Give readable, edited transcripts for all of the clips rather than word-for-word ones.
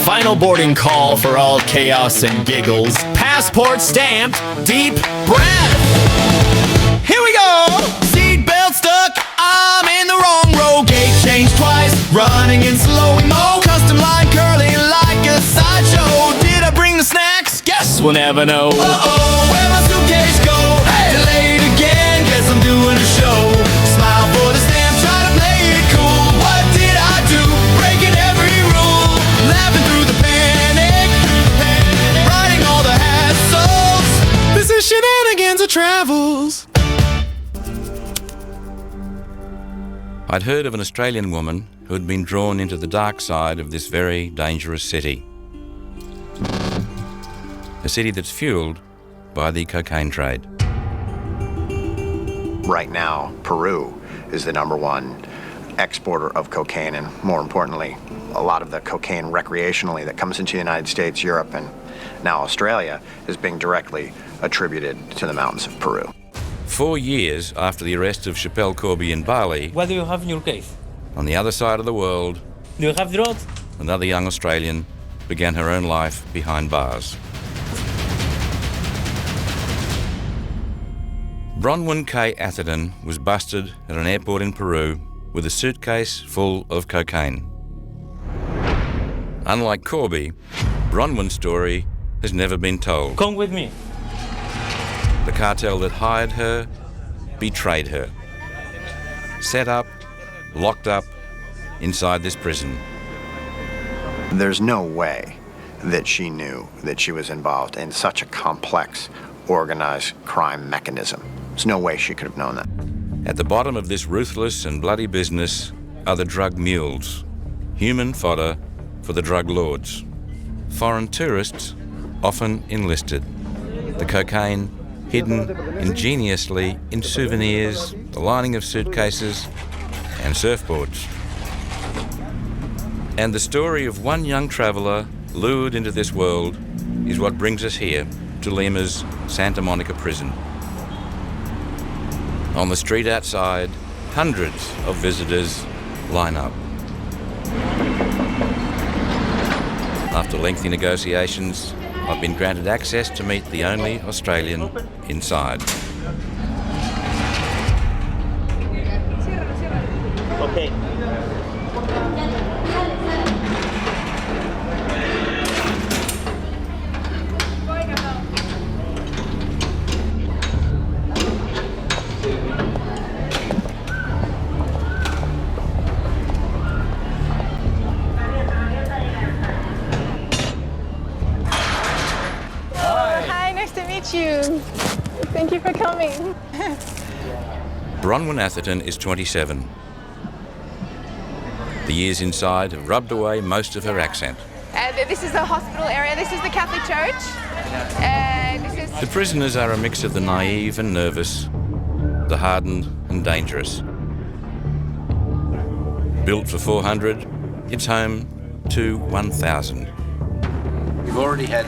Final boarding call for all chaos and giggles. Passport stamped, deep breath. Here we go! Seatbelt stuck, I'm in the wrong row. Gate changed twice, running in slow-mo. Custom line curling like a sideshow. Did I bring the snacks? Guess we'll never know. Uh-oh, where'd my suitcase go? Hey, delayed again, guess I'm doing a show. Smile for the stamp, try to play it cool. What did I do? Breaking every rule. Laughing through the panic. Riding all the hassles. This is shenanigans of travels. I'd heard of an Australian woman who had been drawn into the dark side of this very dangerous city. A city that's fueled by the cocaine trade. Right now, Peru is the #1 exporter of cocaine, and more importantly, a lot of the cocaine recreationally that comes into the United States, Europe, and now Australia is being directly attributed to the mountains of Peru. 4 years after the arrest of Chappelle Corby in Bali, What do you have in your case? on the other side of the world, Do you have drugs? another young Australian began her own life behind bars. Bronwyn K. Atherton was busted at an airport in Peru with a suitcase full of cocaine. Unlike Corby, Bronwyn's story has never been told. Come with me. The cartel that hired her betrayed her. Set up, locked up inside this prison. There's no way that she knew that she was involved in such a complex, organized crime mechanism. There's no way she could have known that. At the bottom of this ruthless and bloody business are the drug mules, human fodder for the drug lords. Foreign tourists, often enlisted. The cocaine hidden ingeniously in souvenirs, the lining of suitcases and surfboards. And the story of one young traveller lured into this world is what brings us here to Lima's Santa Monica prison. On the street outside, hundreds of visitors line up. After lengthy negotiations, I've been granted access to meet the only Australian inside. Okay. You. Thank you for coming. Bronwyn Atherton is 27. The years inside have rubbed away most of her accent. This is the hospital area. This is the Catholic Church. The prisoners are a mix of the naive and nervous, the hardened and dangerous. Built for 400, it's home to 1,000. You've already had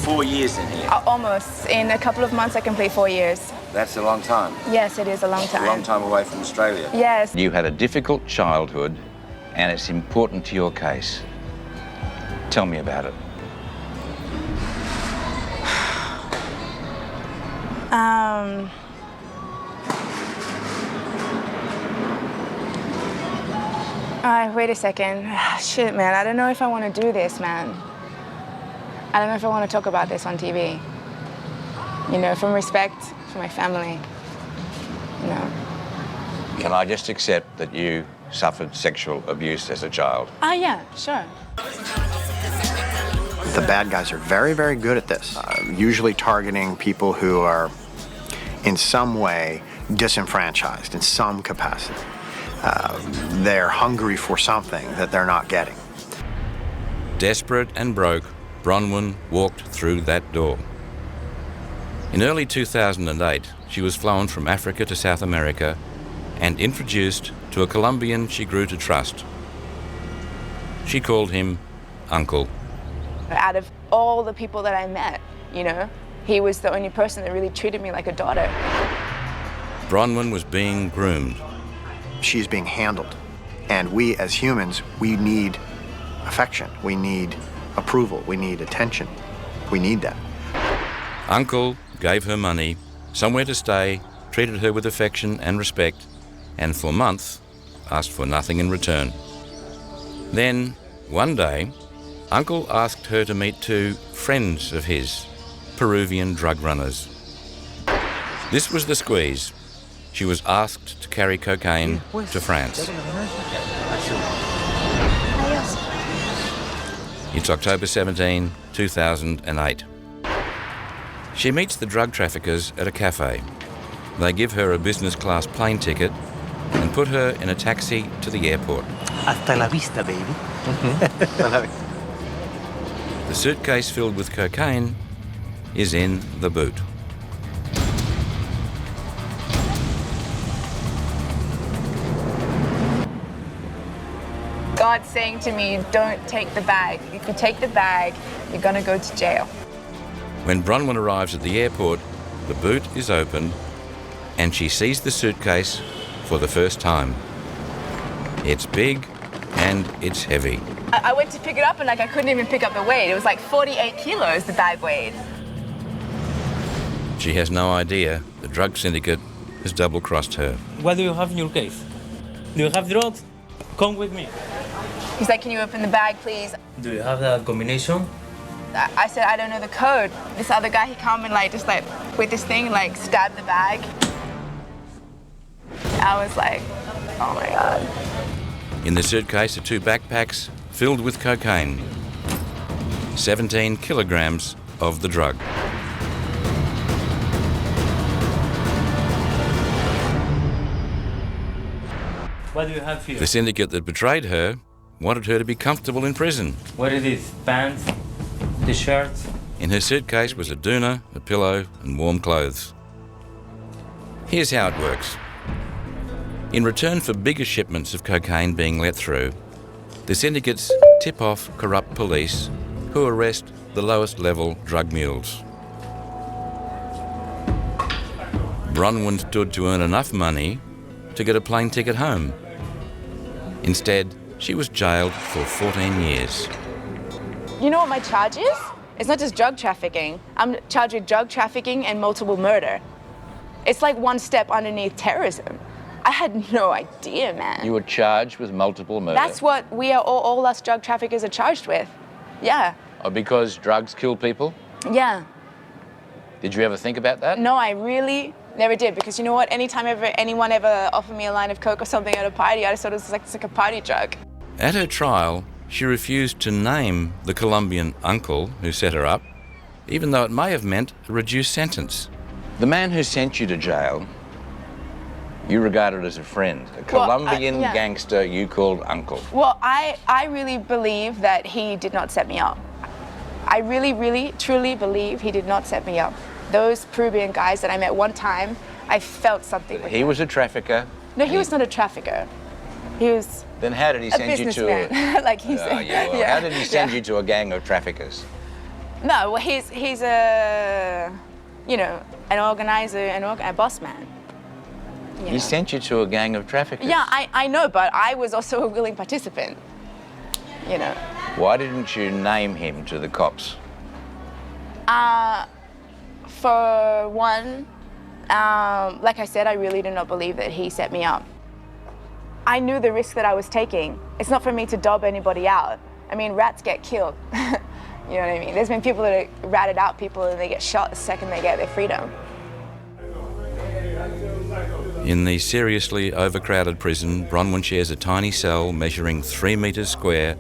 4 years in here. Almost. In a couple of months I complete 4 years. That's a long time. Yes, it is a long time. A long time away from Australia. Yes. You had a difficult childhood and it's important to your case. Tell me about it. Wait a second. Shit, man. I don't know if I want to do this, man. I don't know if I want to talk about this on TV. You know, from respect for my family. You know. Can I just accept that you suffered sexual abuse as a child? Yeah, sure. The bad guys are very, very good at this, usually targeting people who are in some way disenfranchised in some capacity. They're hungry for something that they're not getting. Desperate and broke, Bronwyn walked through that door. In early 2008, she was flown from Africa to South America and introduced to a Colombian she grew to trust. She called him Uncle. Out of all the people that I met, you know, he was the only person that really treated me like a daughter. Bronwyn was being groomed. She's being handled. And we as humans, we need affection. We need approval. We need attention. We need that. Uncle gave her money, somewhere to stay, treated her with affection and respect, and for months asked for nothing in return. Then, one day, Uncle asked her to meet two friends of his, Peruvian drug runners. This was the squeeze. She was asked to carry cocaine to France. It's October 17, 2008. She meets the drug traffickers at a cafe. They give her a business class plane ticket and put her in a taxi to the airport. Hasta la vista, baby. The suitcase filled with cocaine is in the boot. God's saying to me, don't take the bag. If you take the bag, you're gonna go to jail. When Bronwyn arrives at the airport, the boot is opened and she sees the suitcase for the first time. It's big and it's heavy. I went to pick it up and I couldn't even pick up the weight. It was like 48 kilos the bag weighed. She has no idea the drug syndicate has double-crossed her. What do you have in your case? Do you have drugs? Come with me. He's like, can you open the bag, please? Do you have that combination? I said, I don't know the code. This other guy, he come and just with this thing, stabbed the bag. I was like, oh my God. In the suitcase are two backpacks filled with cocaine. 17 kilograms of the drug. What do you have here? The syndicate that betrayed her wanted her to be comfortable in prison. What is this? Pants? T-shirts? In her suitcase was a doona, a pillow, and warm clothes. Here's how it works. In return for bigger shipments of cocaine being let through, the syndicates tip off corrupt police who arrest the lowest level drug mules. Bronwyn stood to earn enough money to get a plane ticket home. Instead, she was jailed for 14 years. You know what my charge is? It's not just drug trafficking. I'm charged with drug trafficking and multiple murder. It's like one step underneath terrorism. I had no idea, man. You were charged with multiple murder? That's what we are, all us drug traffickers are charged with. Yeah. Oh, because drugs kill people? Yeah. Did you ever think about that? No, I really never did, because you know what? Anytime anyone ever offered me a line of coke or something at a party, I just thought it was it's like a party drug. At her trial, she refused to name the Colombian uncle who set her up, even though it may have meant a reduced sentence. The man who sent you to jail, you regarded as a friend. A Colombian yeah. gangster you called uncle. Well, I really believe that he did not set me up. I really, really, truly believe he did not set me up. Those Peruvian guys that I met one time, I felt something with He them. was a trafficker? No, he was not a trafficker. He was Then how did he a send you to businessman, like he said. Yeah. How did he send you to a gang of traffickers? No, well, he's a, an organizer, a boss man. You He know. sent you to a gang of traffickers? Yeah, I know, but I was also a willing participant, Why didn't you name him to the cops? For one, like I said, I really do not believe that he set me up. I knew the risk that I was taking. It's not for me to dob anybody out. I mean, rats get killed. You know what I mean? There's been people that have ratted out people and they get shot the second they get their freedom. In the seriously overcrowded prison, Bronwyn shares a tiny cell measuring 3 metres square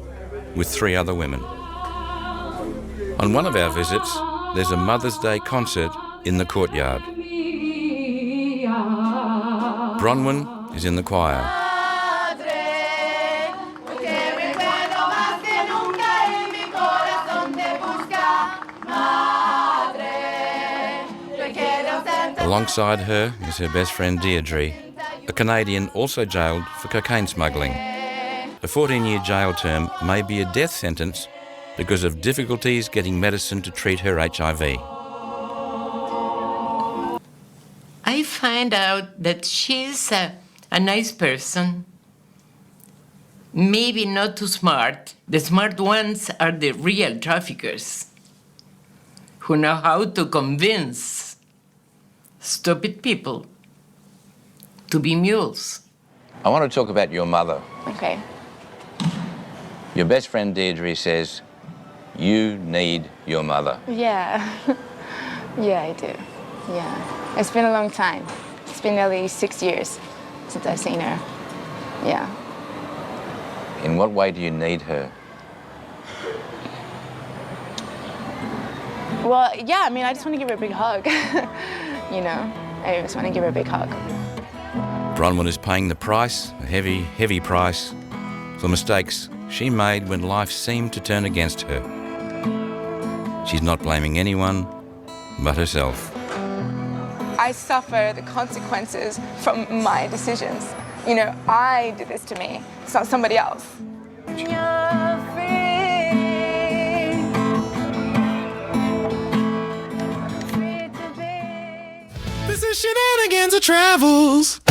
with 3 other women. On one of our visits, there's a Mother's Day concert in the courtyard. Bronwyn is in the choir. Alongside her is her best friend Deirdre, a Canadian also jailed for cocaine smuggling. A 14-year jail term may be a death sentence because of difficulties getting medicine to treat her HIV. I find out that she's a nice person, maybe not too smart. The smart ones are the real traffickers who know how to convince stupid people to be mules. I want to talk about your mother. Okay. Your best friend Deirdre says, you need your mother. Yeah. Yeah, I do. Yeah. It's been a long time. It's been nearly 6 years since I've seen her. Yeah. In what way do you need her? Well, yeah, I mean, I just want to give her a big hug. You know, I just want to give her a big hug. Bronwyn is paying the price, a heavy, heavy price, for mistakes she made when life seemed to turn against her. She's not blaming anyone but herself. I suffer the consequences from my decisions. You know, I did this to me. It's not somebody else. This is Shenanigans of Travels.